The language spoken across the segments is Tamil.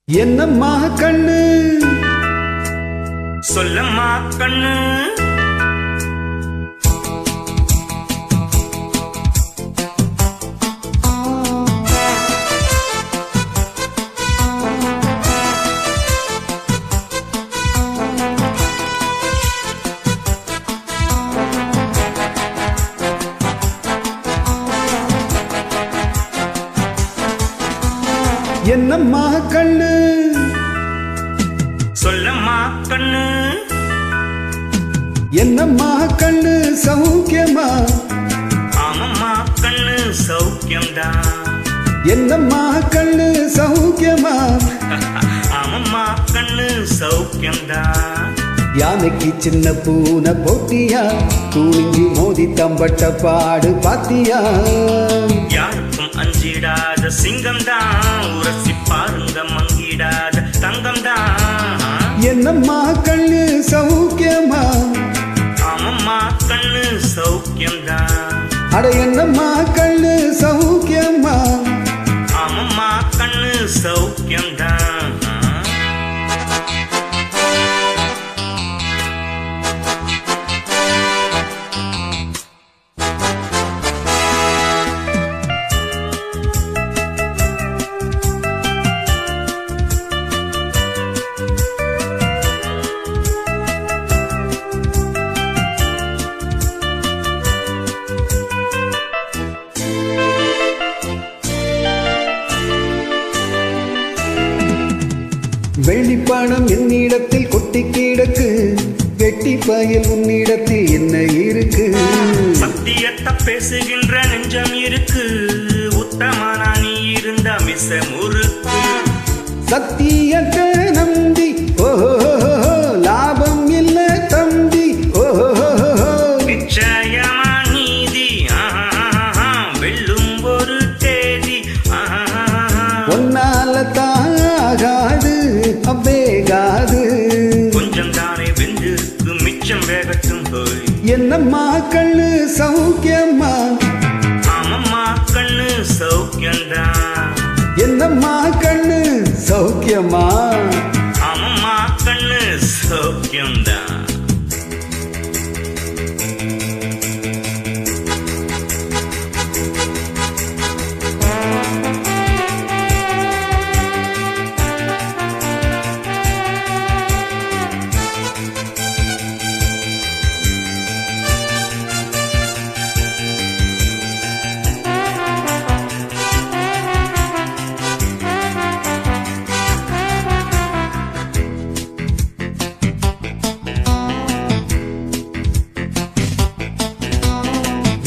என்னம்மா கண்ணு சொல்லம்மா கண்ணு என்னம்மா கண்ணு சொல்லம்மா கண்ணு என்னம்மா கண்ணு சௌக்கியமா ஆமம்மா கண்ணு சௌக்கியம்தான் என்னம்மா கண்ணு சௌக்கியமா ஆமம்மா கண்ணு சௌக்கியம்தான் யானைக்கு சின்ன பூனை போட்டியா துணிஞ்சி மோதி தம்பட்ட பாடு பாத்தியா யாருக்கும் அஞ்சிடாத சிங்கம்தான் உரசி பாருங்க மங்கிடாத தங்கம்தான் என்னம்மா கண்ணு சௌக்கியமா ஆமம்மா கண்ணு சௌக்கியம்தான் அட என்னம்மா கண்ணு சௌக்கியமா ஆமம்மா கண்ணு சௌக்கியம்தான் வெள்ளிப்பணம் என்னிடத்தில் கொட்டி கிடக்கு வெட்டி பயல் உன்னிடத்தில் என்ன இருக்கு சத்தியத்தை பேசுகின்ற நெஞ்சம் இருக்கு உத்தமனா நீ இருந்த மிச முறுக்கு சத்தியத்தை நம்பி ஓஹோ லாபம் இல்ல தம்பி ஓஹோ நிச்சயமா நீதி வெல்லும் ஒரு தேதி ஒன்னால தாகாது அவ்வேகாது கொஞ்சம் தானே வெந்திருக்கு மிச்சம் வேகட்டும் போய் என்னம்மா கண்ணு சௌக்கியம்மா ஆமம்மா கண்ணு சௌக்கியம்தான் என்னம்மா கண்ணு சௌக்கியமா ஆமம்மா கண்ணு சௌக்கியம்தான்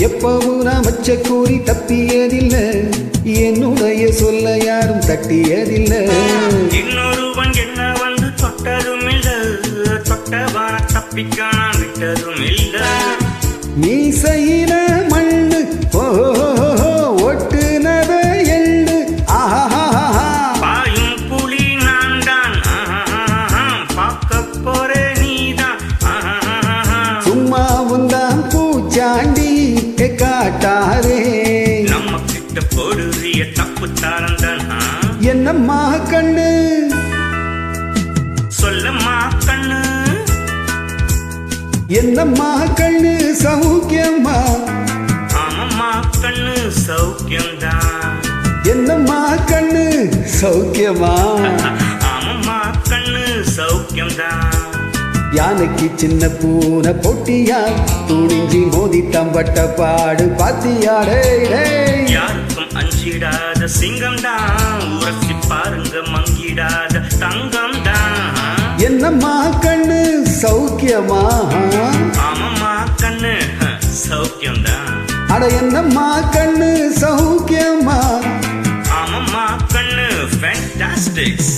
எப்பவும் நான் வச்ச கூறி தப்பியதில்லை என்னுடைய சொல்ல யாரும் தட்டியதில்லை இன்னொருவன் என்ன வந்து தொட்டதும் இல்ல தொட்டவன தப்பிக்க நான் விட்டதும் இல்ல மீசையில மண்ணு ஒட்டுனத எள்ளு பாயும் புலி நான் தான் பார்க்க போறே நீதான் சும்மா உந்தான் பூச்சாண்டி காட்டாரே நம்ம கிட்ட போடுறிய தப்பு தாரந்தான் என்னம்மா கண்ணு சொல்லம்மா கண்ணு என்னம்மா கண்ணு சௌக்கியமா ஆமம்மா கண்ணு சௌக்கியம்தான் என்னம்மா கண்ணு சௌக்கியமா ஆமம்மா கண்ணு சௌக்கியம்தான் யானைக்கு சின்ன பூனை பொட்டியா துணிஞ்சி மோதி தம்பட்ட பாடு பாத்தியாடே யாருக்கும் அஞ்சிடாத சிங்கம்தான் உரசி பாருங்க மங்கிடாத தங்கம்தான் என்னம்மா கண்ணு சௌக்கியமா ஆமம்மா கண்ணு சௌக்கியம்தான் அட என்னம்மா கண்ணு சௌக்கியமா ஆமம்மா கண்ணு ஃபேண்டாஸ்டிக்ஸ்